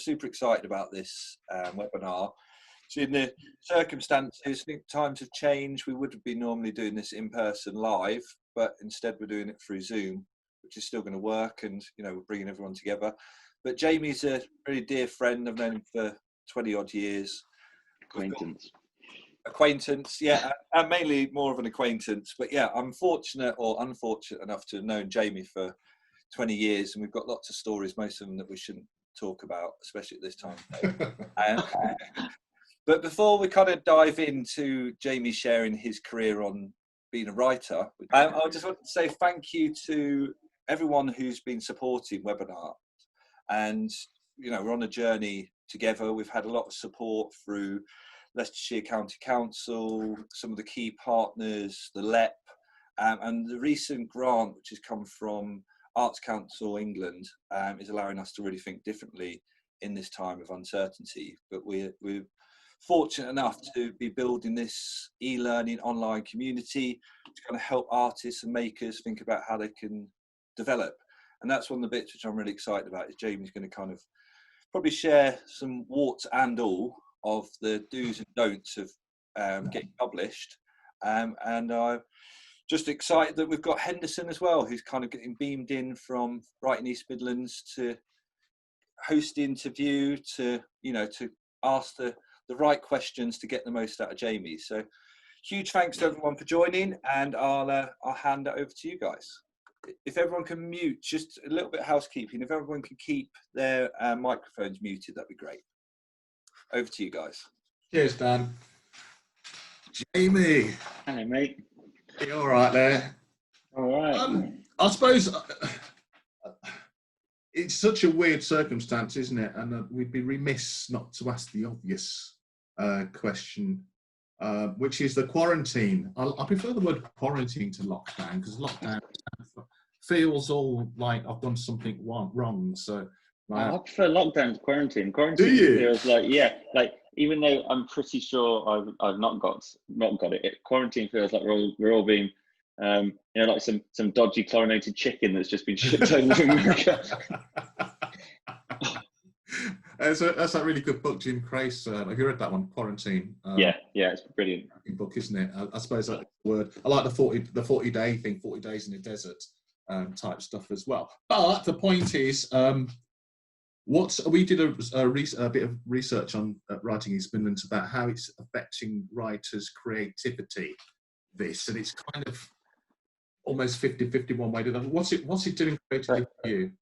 super excited about this webinar. So in the circumstances, I think times have changed. We would be normally doing this in person live, but instead we're doing it through Zoom, which is still going to work, and we're bringing everyone together. But Jamie's a very dear friend. I've known him for 20 odd years. Acquaintance, yeah, and mainly more of an acquaintance. But yeah, I'm fortunate or unfortunate enough to have known Jamie for 20 years, and we've got lots of stories, most of them that we shouldn't talk about, especially at this time. But before we kind of dive into Jamie sharing his career on being a writer, I just want to say thank you to everyone who's been supporting WebinArt. And, we're on a journey together. We've had a lot of support through Leicestershire County Council, some of the key partners, the LEP, and the recent grant, which has come from Arts Council England, is allowing us to really think differently in this time of uncertainty. But we're fortunate enough to be building this e-learning online community to kind of help artists and makers think about how they can develop. And that's one of the bits which I'm really excited about, is Jamie's going to kind of probably share some warts and all of the do's and don'ts of getting published. And I'm just excited that we've got Henderson as well, who's kind of getting beamed in from Writing East Midlands to host the interview, to ask the right questions to get the most out of Jamie. So huge thanks to everyone for joining, and I'll hand it over to you guys. If everyone can mute, just a little bit of housekeeping, if everyone can keep their microphones muted, that'd be great. Over to you guys. Cheers, Dan. Jamie. Hello, mate. You all right there? All right. I suppose it's such a weird circumstance, isn't it? And we'd be remiss not to ask the obvious question, which is the quarantine. I prefer the word quarantine to lockdown, because lockdown feels all like I've done something wrong. So I prefer lockdown to quarantine. Quarantine feels like, even though I'm pretty sure I've not got it. Quarantine feels like we're all being like some dodgy chlorinated chicken that's just been shipped over from America. That's that really good book, Jim Crace. Have you read that one, Quarantine? Yeah, it's brilliant. Book, isn't it? I suppose that's the word. I like the 40-day thing, 40 days in the desert type stuff as well. But the point is, we did a bit of research on Writing East Midlands about how it's affecting writers' creativity. And it's kind of almost 50-50 one way to the other. What's it doing creatively for you?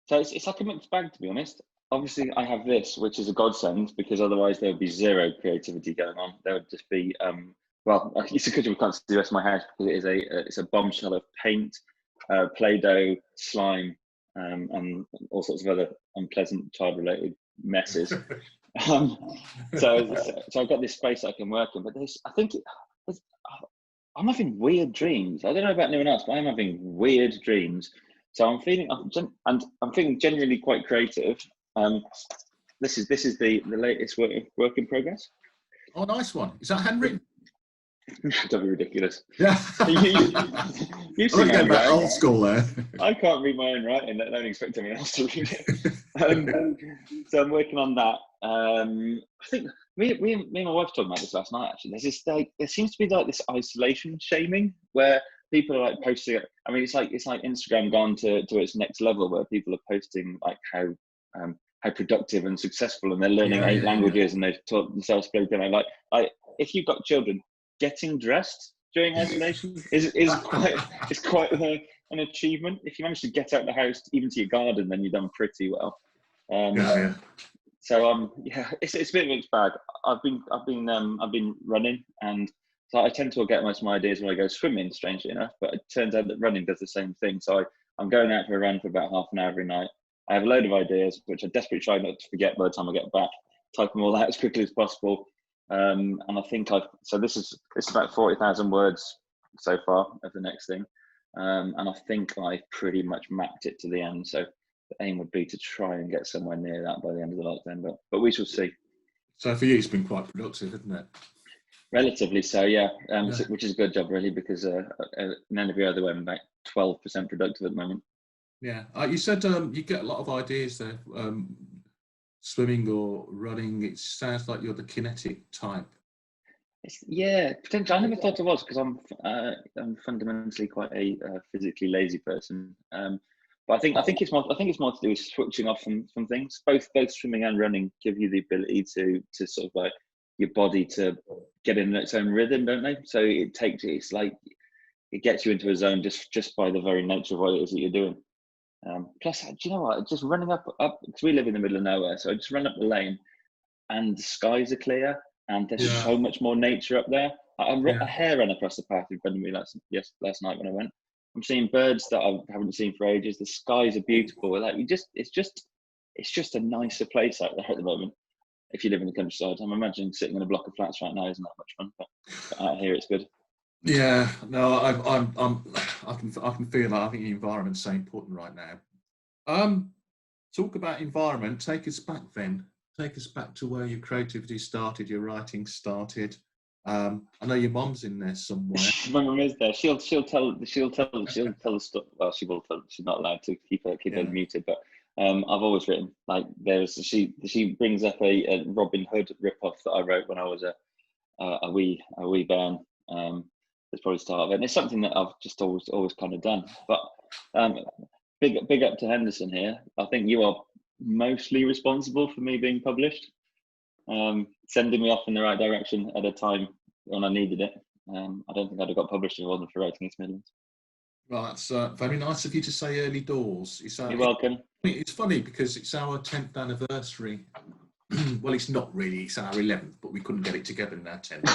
So it's like a mixed bag, to be honest. Obviously, I have this, which is a godsend, because otherwise there would be zero creativity going on. There would just be, it's a good job we can't see the rest of my house, because it's a bombshell of paint, Play-Doh, slime, and all sorts of other unpleasant child-related messes. So I've got this space I can work in, but I'm having weird dreams. I don't know about anyone else, but I'm having weird dreams. So I'm feeling genuinely quite creative. This is the latest work in progress. Oh, nice one. Is that handwritten? Don't be ridiculous. Yeah. You've seen back old school there. I can't read my own writing. I don't expect anyone else to read it. So I'm working on that. I think me and my wife were talking about this last night. Actually, there seems to be like this isolation shaming where people are like posting. I mean, it's like Instagram gone to its next level, where people are posting like how productive and successful, and they're learning 8 languages, and they've taught themselves spoken. Like if you've got children, getting dressed during isolation is quite an achievement. If you manage to get out of the house, even to your garden, then you've done pretty well. So it's a bit of a mixed bag. I've been running, and so I tend to get most of my ideas when I go swimming, strangely enough. But it turns out that running does the same thing. So I'm going out for a run for about half an hour every night. I have a load of ideas, which I desperately try not to forget by the time I get back. Type them all out as quickly as possible. And I think this is about 40,000 words so far of the next thing. And I think I pretty much mapped it to the end. So the aim would be to try and get somewhere near that by the end of the lockdown, but we shall see. So for you, it's been quite productive, isn't it? Relatively so, yeah. Which is a good job, really, because in every other way, I'm about 12% productive at the moment. Yeah. You said you get a lot of ideas there. Swimming or running. It sounds like you're the kinetic type. Yeah, potentially. I never thought it was, because I'm fundamentally quite a physically lazy person. But I think it's more to do with switching off from things. Both swimming and running give you the ability to sort of like your body to get in its own rhythm, don't they? So it's like it gets you into a zone just by the very nature of what it is that you're doing. Plus, do you know what? Just running up because we live in the middle of nowhere, so I just run up the lane, and the skies are clear, and there's so much more nature up there. A hare ran across the path in front of me last night when I went. I'm seeing birds that I haven't seen for ages. The skies are beautiful. Like it's just a nicer place out there at the moment. If you live in the countryside, I'm imagining sitting in a block of flats right now isn't that much fun, but out here it's good. Yeah, no, I can feel that. I think the environment's so important right now. Talk about environment. Take us back then. Take us back to where your creativity started, your writing started. I know your mum's in there somewhere. My mum is there. She'll tell the stuff. Well, she will tell. She's not allowed to keep her muted, but I've always written. Like she brings up a Robin Hood rip-off that I wrote when I was a wee bairn. That's probably the start of it, and it's something that I've just always kind of done. But big up to Henderson here. I think you are mostly responsible for me being published, sending me off in the right direction at a time when I needed it. I don't think I'd have got published if it wasn't for Writing East Midlands. Well, that's very nice of you to say early doors. You're welcome. It's funny because it's our 10th anniversary. Well, it's not really, it's our 11th, but we couldn't get it together in our 10th.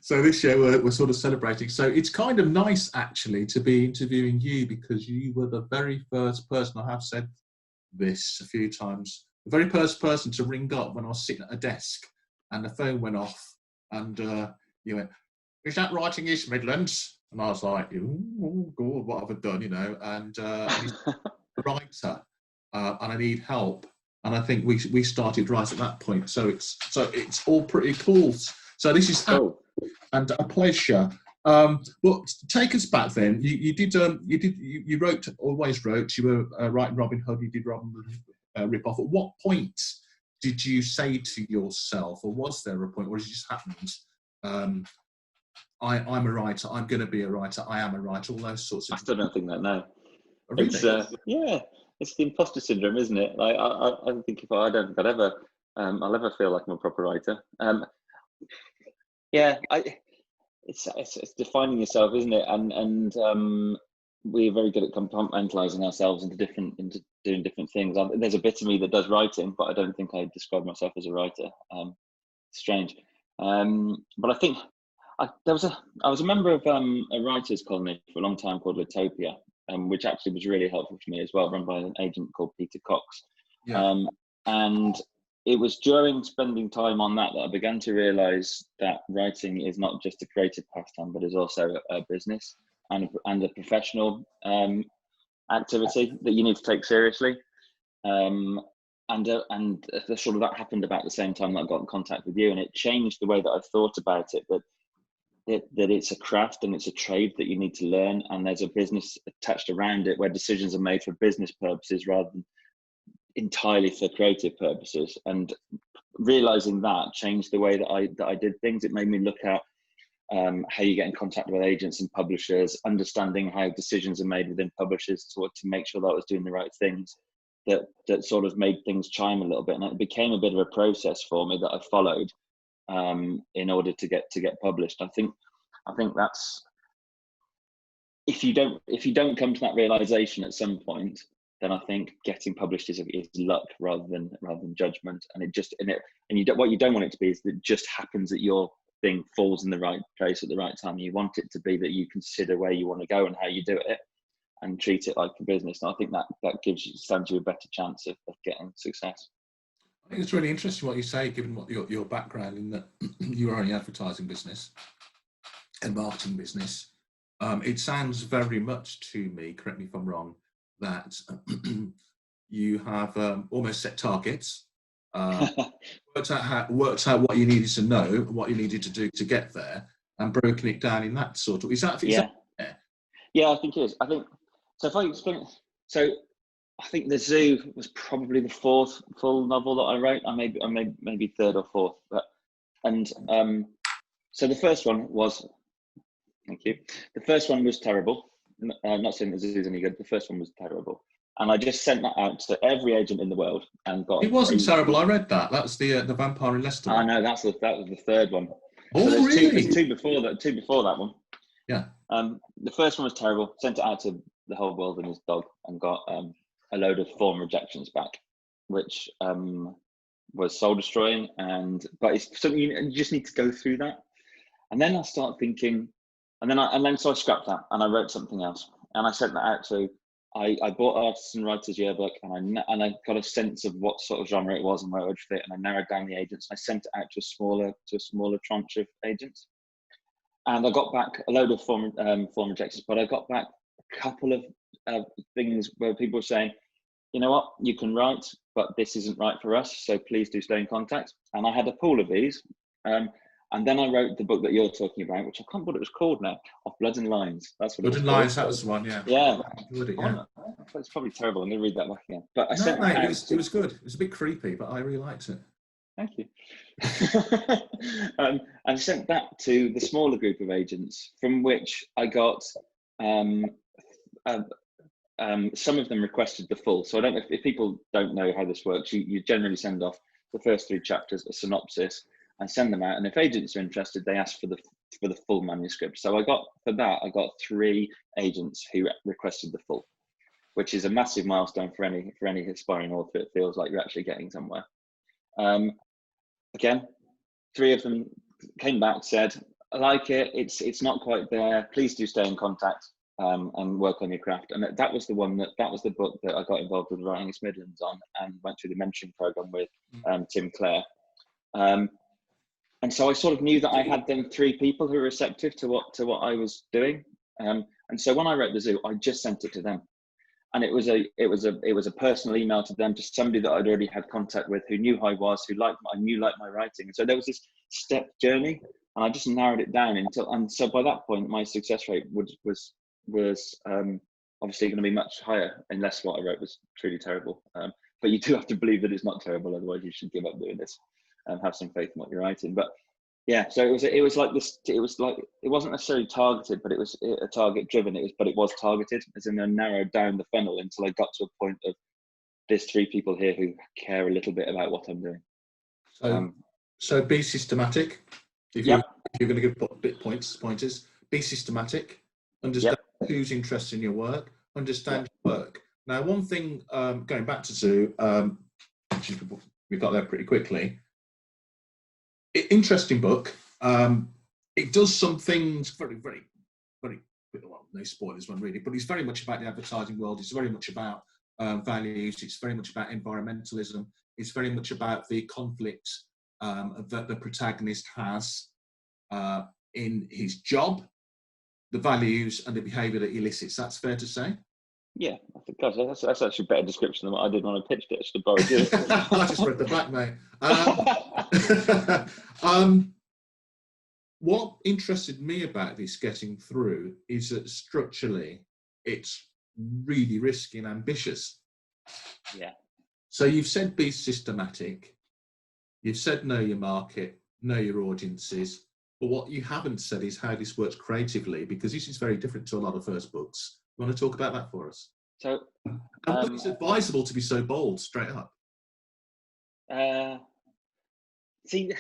so this year we're sort of celebrating. So it's kind of nice actually to be interviewing you, because you were the very first person, I have said this a few times, the very first person to ring up when I was sitting at a desk and the phone went off, and you went, "Is that Writing East Midlands?" And I was like, "Oh God, what have I done?" You know, and he's a writer. And I need help, and I think we started right at that point. So it's all pretty cool. So this is cool and a pleasure. But take us back then. You always wrote. You were writing Robin Hood. You did Robin Hood rip off. At what point did you say to yourself, or was there a point where it just happened? I'm a writer. I'm going to be a writer. I am a writer. All those sorts of. I still don't think that now. Really? It's it's the imposter syndrome, isn't it? Like I think I don't think I'll ever feel like I'm a proper writer. It's defining yourself, isn't it? And we're very good at compartmentalizing ourselves into doing different things. There's a bit of me that does writing, but I don't think I describe myself as a writer. Strange, but I think I was a member of a writers' colony for a long time called Litopia. Which actually was really helpful for me as well, run by an agent called Peter Cox. Yeah. And it was during spending time on that I began to realise that writing is not just a creative pastime, but is also a business and a professional activity that you need to take seriously. And the sort of that happened about the same time that I got in contact with you, and it changed the way that I thought about it. That it's a craft and it's a trade that you need to learn, and there's a business attached around it where decisions are made for business purposes rather than entirely for creative purposes. And realizing that changed the way that I did things. It made me look at how you get in contact with agents and publishers, understanding how decisions are made within publishers to make sure that I was doing the right things. That sort of made things chime a little bit, and it became a bit of a process for me that I followed in order to get published. I think that's if you don't come to that realization at some point, then I think getting published is luck rather than judgment. And what you don't want it to be is that it just happens that your thing falls in the right place at the right time. You want it to be that you consider where you want to go and how you do it, and treat it like a business. And I think that stands you a better chance of getting success. I think it's really interesting what you say, given what your background in that you are in the advertising business and marketing business. It sounds very much to me, correct me if I'm wrong, that you have almost set targets, worked out what you needed to know, what you needed to do to get there, and broken it down in that sort of. Is that? Yeah, I think it is. I think so. If I explain, so I think The Zoo was probably the fourth full novel that I wrote. I maybe third or fourth, but so the first one was, thank you. The first one was terrible. Not saying The Zoo is any good. The first one was terrible, and I just sent that out to every agent in the world and got. It wasn't terrible. I read that. That was the Vampire in Leicester. I know that was the third one. Oh, so really? There's two before that one. Yeah. The first one was terrible. Sent it out to the whole world and his dog, and got a load of form rejections back, which was soul destroying. But it's something you just need to go through that. And then I start thinking, so I scrapped that and I wrote something else, and I sent that out to. I bought Artists and Writers Yearbook, and I got a sense of what sort of genre it was and where it would fit, and I narrowed down the agents. I sent it out to a smaller tranche of agents, and I got back a load of form rejections. But I got back a couple of things where people were saying, you know what, you can write, but this isn't right for us, so please do stay in contact. And I had a pool of these. And then I wrote the book that you're talking about, which I can't remember what it was called now, Of Blood and Lines. That's what Blood it was and called. Lines, that was the one, yeah. Yeah. Yeah. It's probably terrible. I'm going to read that back again. But it was good. It was a bit creepy, but I really liked it. Thank you. I sent that to the smaller group of agents, from which I got some of them requested the full. So I don't know if people don't know how this works. You generally send off the first 3 chapters, a synopsis, and send them out. And if agents are interested, they ask for the full manuscript. So I got 3 agents who requested the full, which is a massive milestone for any aspiring author. It feels like you're actually getting somewhere. Again, 3 of them came back, said, I like it. It's not quite there. Please do stay in contact and work on your craft. And that was the book that I got involved with Writing East Midlands on, and went through the mentoring program with Tim Clare. And so I sort of knew that I had them 3 people who were receptive to what I was doing. And so when I wrote The Zoo, I just sent it to them. And it was a personal email to them, to somebody that I'd already had contact with, who knew who I was, who liked my writing. And so there was this step journey, and I just narrowed it down and so by that point, my success rate was obviously going to be much higher, unless what I wrote was truly terrible. But you do have to believe that it's not terrible, otherwise you should give up doing this and have some faith in what you're writing. But yeah, so it was like it wasn't necessarily targeted, but it was a target driven. But it was targeted, as in I narrowed down the funnel until I got to a point of, there's 3 people here who care a little bit about what I'm doing. So be systematic. If you're going to give pointers, be systematic. Understand who's interested in your work. Understand your work. Now, one thing, going back to Zoo, we got there pretty quickly. Interesting book. It does some things very, very, very, well, no spoilers one really, but it's very much about the advertising world. It's very much about values. It's very much about environmentalism. It's very much about the conflict that the protagonist has in his job, the values and the behaviour that he elicits. That's fair to say? Yeah, I think that's actually a better description than what I did when I pitched it. I should have borrowed you. I just read the back, mate. What interested me about this getting through is that structurally it's really risky and ambitious. Yeah. So you've said be systematic. You've said know your market, know your audiences. But what you haven't said is how this works creatively, because this is very different to a lot of first books. You want to talk about that for us? So, it's advisable to be so bold, straight up. See,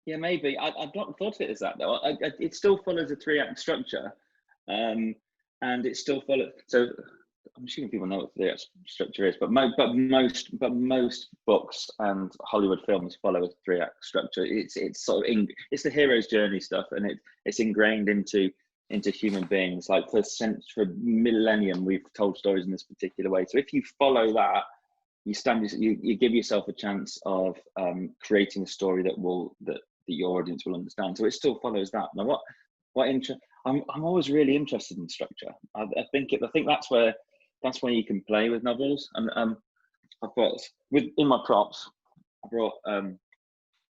yeah, maybe. I've not thought of it as that, though. It still follows a 3-act structure, and it still follows. So, I'm assuming people know what the 3-act structure is, but most books and Hollywood films follow a 3-act structure. It's sort of it's the hero's journey stuff, and it's ingrained into human beings. Like for millennium, we've told stories in this particular way. So if you follow that, you give yourself a chance of creating a story that your audience will understand. So it still follows that. Now, I'm always really interested in structure. I think that's where you can play with novels. And I've got in my props, I brought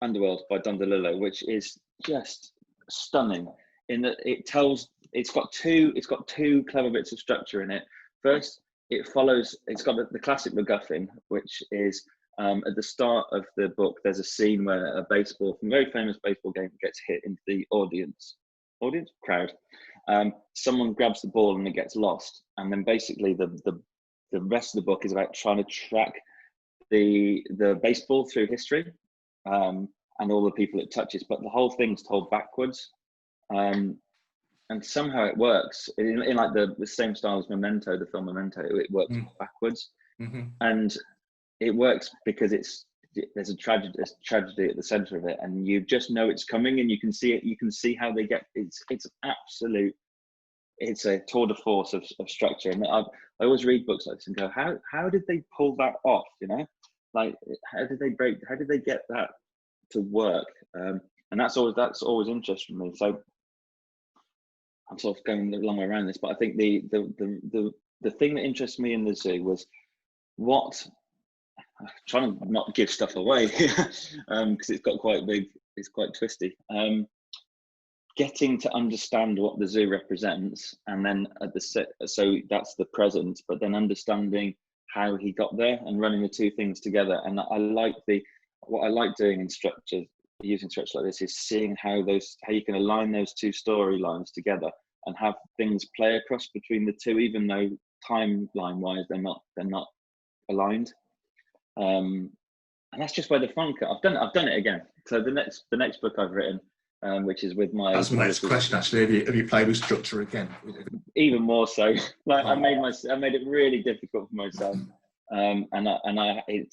Underworld by Don DeLillo, which is just stunning. in that it's got two clever bits of structure in it. First, it's got the classic MacGuffin, which is at the start of the book, there's a scene where a very famous baseball game gets hit into the crowd. Someone grabs the ball and it gets lost. And then basically the rest of the book is about trying to track the baseball through history, and all the people it touches, but the whole thing's told backwards. And somehow it works in like the same style as Memento, the film Memento. It works backwards. And it works because there's a tragedy at the center of it, and you just know it's coming, and you can see it. You can see how they get. It's a tour de force of structure. And I always read books like this and go, how did they pull that off? You know, like how did they get that to work? And that's always interesting me. So I'm sort of going a long way around this, but I think the thing that interests me in the zoo was I'm trying to not give stuff away because it's got quite big, it's quite twisty. Getting to understand what the zoo represents, and then so that's the present, but then understanding how he got there and running the two things together. And what I like doing in structure, using structure like this, is seeing how you can align those two storylines together and have things play across between the two, even though timeline wise they're not aligned. And that's just where the fun comes. I've done it again. So the next book I've written, which is with my. That's my next question. Actually, have you played with structure again? Even more so. Like I made it really difficult for myself, it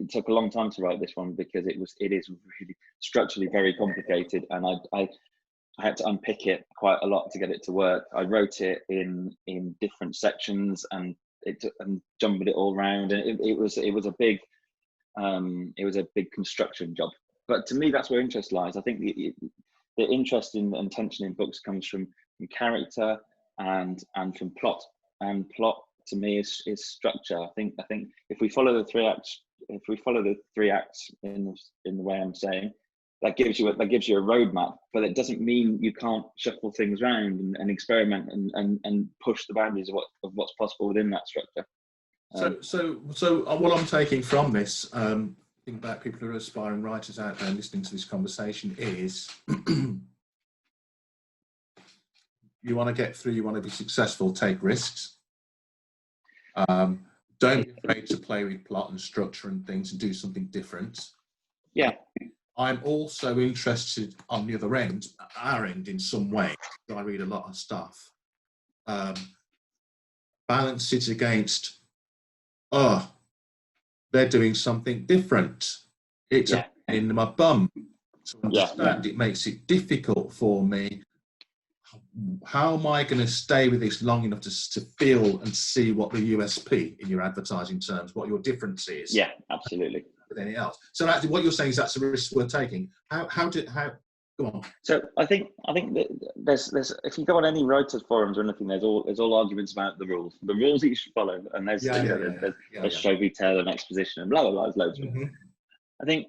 took a long time to write this one because it is really structurally very complicated, and I had to unpick it quite a lot to get it to work. I wrote it in different sections and jumbled it all around, and it was a big construction job. But to me, that's where interest lies. I think the interest and tension in books comes from character and from plot. And plot to me is structure. I think if we follow the three acts in the way I'm saying, that gives you a roadmap. But it doesn't mean you can't shuffle things around and experiment and push the boundaries of what's possible within that structure. So what I'm taking from this, think about people who are aspiring writers out there listening to this conversation, is you want to get through, you want to be successful, take risks. Don't be afraid to play with plot and structure and things and do something different. Yeah. I'm also interested on the other end, our end in some way. I read a lot of stuff. Balance it against, they're doing something different. It's in my bum. To understand, it makes it difficult for me. How am I going to stay with this long enough to feel and see what the USP in your advertising terms, what your difference is? Yeah, absolutely. With anything else. So actually, what you're saying is that's a risk worth taking. How go on. So I think that there's if you go on any writers forums or anything, there's all arguments about the rules that you should follow, and there's show, tell, and exposition, and blah blah blah. There's loads of them. I think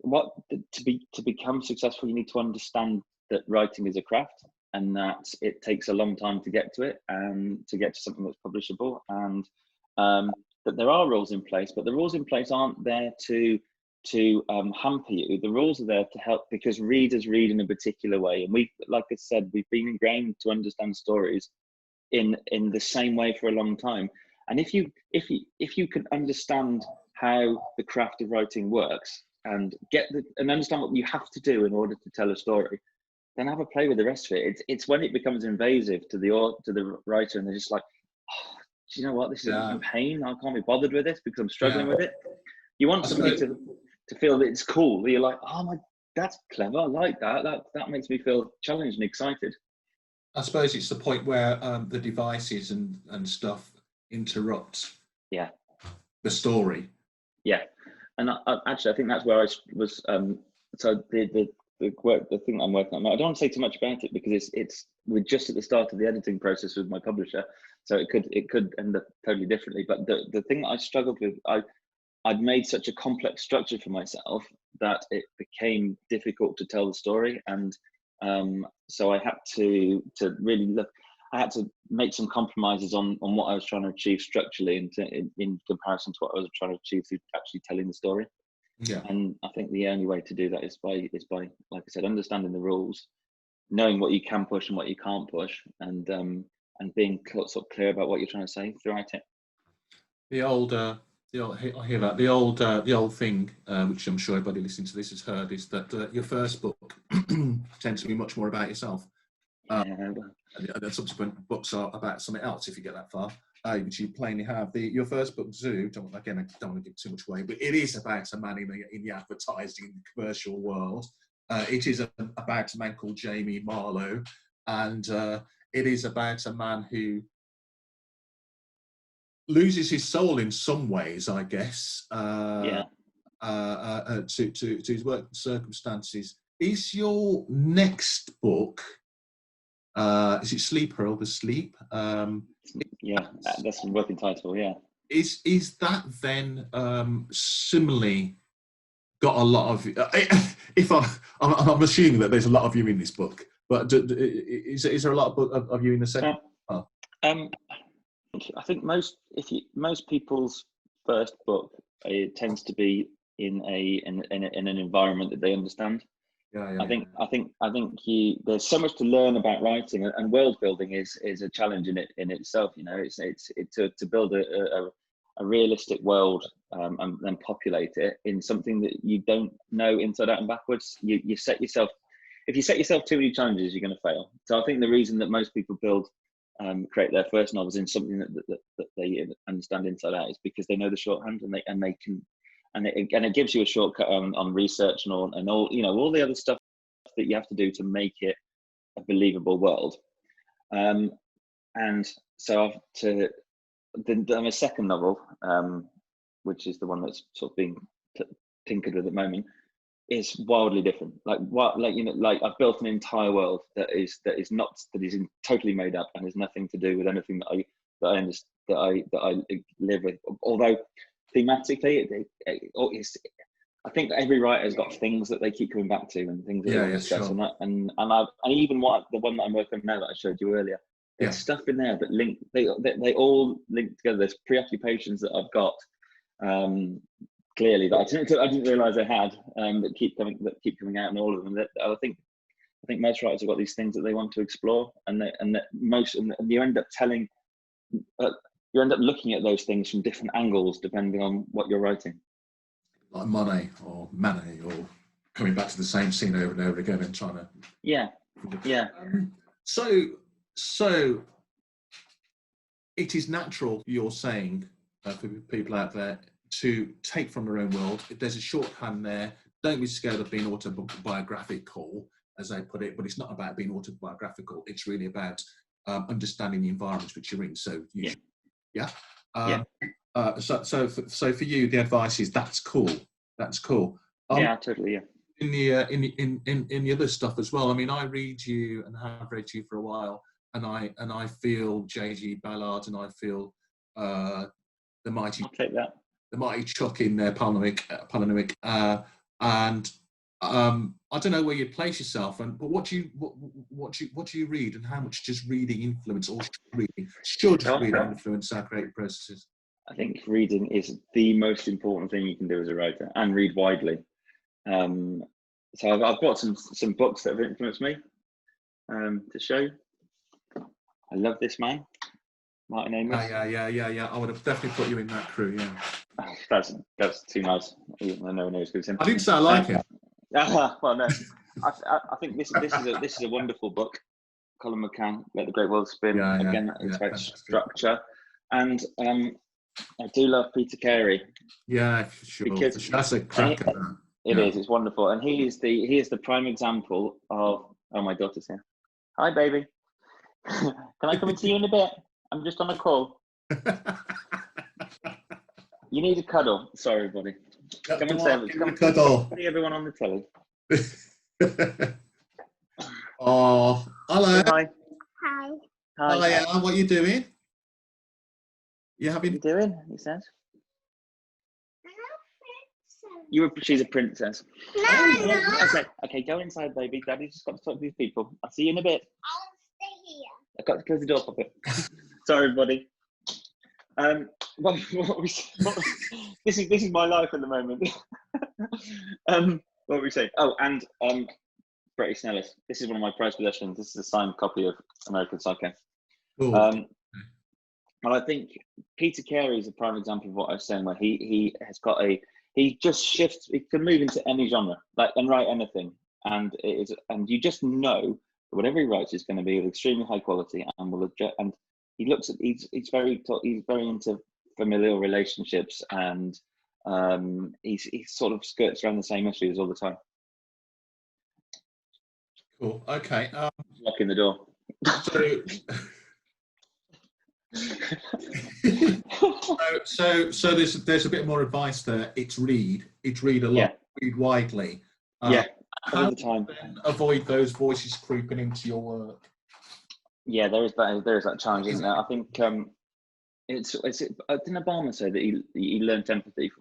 what to become successful, you need to understand that writing is a craft, and that it takes a long time to get to it and to get to something that's publishable, and that there are rules in place, but the rules in place aren't there to hamper you. The rules are there to help, because readers read in a particular way, and like I said, we've been ingrained to understand stories in the same way for a long time. And if you can understand how the craft of writing works and understand what you have to do in order to tell a story, then have a play with the rest of it. It's when it becomes invasive to the writer, and they're just like, do you know what? This is a pain. I can't be bothered with this because I'm struggling with it. You want somebody to feel that it's cool. You're like, oh my, that's clever. I like that. That makes me feel challenged and excited. I suppose it's the point where the devices and stuff interrupt the story. Yeah. And actually, I think that's where I was. So the thing that I'm working on, I don't want to say too much about it because we're just at the start of the editing process with my publisher, so it could end up totally differently. But the thing that I struggled with, I'd made such a complex structure for myself that it became difficult to tell the story, and So I had to really look. I had to make some compromises on what I was trying to achieve structurally in comparison to what I was trying to achieve through actually telling the story. Yeah. And I think the only way to do that is by, like I said, understanding the rules, knowing what you can push and what you can't push, and being sort of clear about what you're trying to say throughout it. I hear that. The old thing, which I'm sure everybody listening to this has heard, is that your first book tends to be much more about yourself. And the subsequent books are about something else, if you get that far, which you plainly have. Your first book, Zoo, I don't want to give too much away, but it is about a man in the advertising, in the commercial world. It is about a man called Jamie Marlowe, and it is about a man who loses his soul in some ways, I guess, to his work circumstances. Is your next book... is it Sleep, Earl? The Sleep? Yeah, that's a working title. Yeah. Is that then similarly got a lot of? I'm assuming that there's a lot of you in this book, but is there a lot of you in the second? I think most people's first book, it tends to be in an environment that they understand. Yeah. I think there's so much to learn about writing, and world building is a challenge in itself. You know, it's to build a realistic world and then populate it in something that you don't know inside out and backwards. You set yourself, if you set yourself too many challenges, you're going to fail. So I think the reason that most people create their first novels in something that they understand inside out is because they know the shorthand, and they can. And it gives you a shortcut on research and all, you know, all the other stuff that you have to do to make it a believable world. And so my second novel, which is the one that's sort of being tinkered with at the moment, is wildly different. Like I've built an entire world that is totally made up and has nothing to do with anything that I live with. Although thematically, I think every writer has got things that they keep coming back to and things that they want to discuss. Sure. And even the one that I'm working on now that I showed you earlier, there's stuff in there that link. They all link together. There's preoccupations that I've got clearly that I didn't realise I had that keep coming out in all of them. That I think most writers have got these things that they want to explore, and you end up telling. You end up looking at those things from different angles depending on what you're writing. Like Monet or coming back to the same scene over and over again and trying to... Yeah. So it is natural, you're saying, for people out there, to take from their own world. If there's a shorthand there, don't be scared of being autobiographical, as they put it, but it's not about being autobiographical. It's really about understanding the environments which you're in. So so for you, the advice is that's cool. Yeah, totally. Yeah. In the other stuff as well. I mean, I read you and have read you for a while, and I feel J.G. Ballard, and I feel the mighty. I'll take that. The mighty Chuck in there, Palahniuk, and I don't know where you place yourself, but what do you read, and how much does reading influence, or should reading influence our creative processes? I think reading is the most important thing you can do as a writer, and read widely. So I've got some books that have influenced me to show. I love this man, Martin Amis. Yeah. I would have definitely put you in that crew. Yeah. That's too nice. No one knows who's him. I didn't say I like him. Well, no. I think this is a wonderful book. Colin McCann, Let the Great World Spin. It's about structure, and I do love Peter Carey. Yeah, sure. Because that's a cracker. It is. It's wonderful, and he is the prime example of. Oh, my daughter's here. Hi, baby. Can I come and see you in a bit? I'm just on a call. You need a cuddle. Sorry, buddy. Come and say it. Come and cuddle. See everyone on the telly. Oh, hello. Hi. Hi. What are you doing? What are you doing? He says. She's a princess. No. Okay, go inside, baby. Daddy's just got to talk to these people. I'll see you in a bit. I'll stay here. I've got to close the door, Puppet. Sorry, everybody. This is my life at the moment. What were we saying? Oh, and Bret Easton Ellis. This is one of my prized possessions. This is a signed copy of American Psycho. Cool. Well, I think Peter Carey is a prime example of what I was saying, where he has got he just shifts. He can move into any genre, and write anything, and you just know that whatever he writes is going to be of extremely high quality, and will adjust. And he looks at he's very into familial relationships, and he sort of skirts around the same issues all the time. Cool. Okay. Locking the door. So there's a bit more advice there. It's read a lot. Yeah. Read widely. Yeah. How All the time. do you then avoid those voices creeping into your work? Yeah, there is that challenge, isn't there? I think didn't Obama say that he learned empathy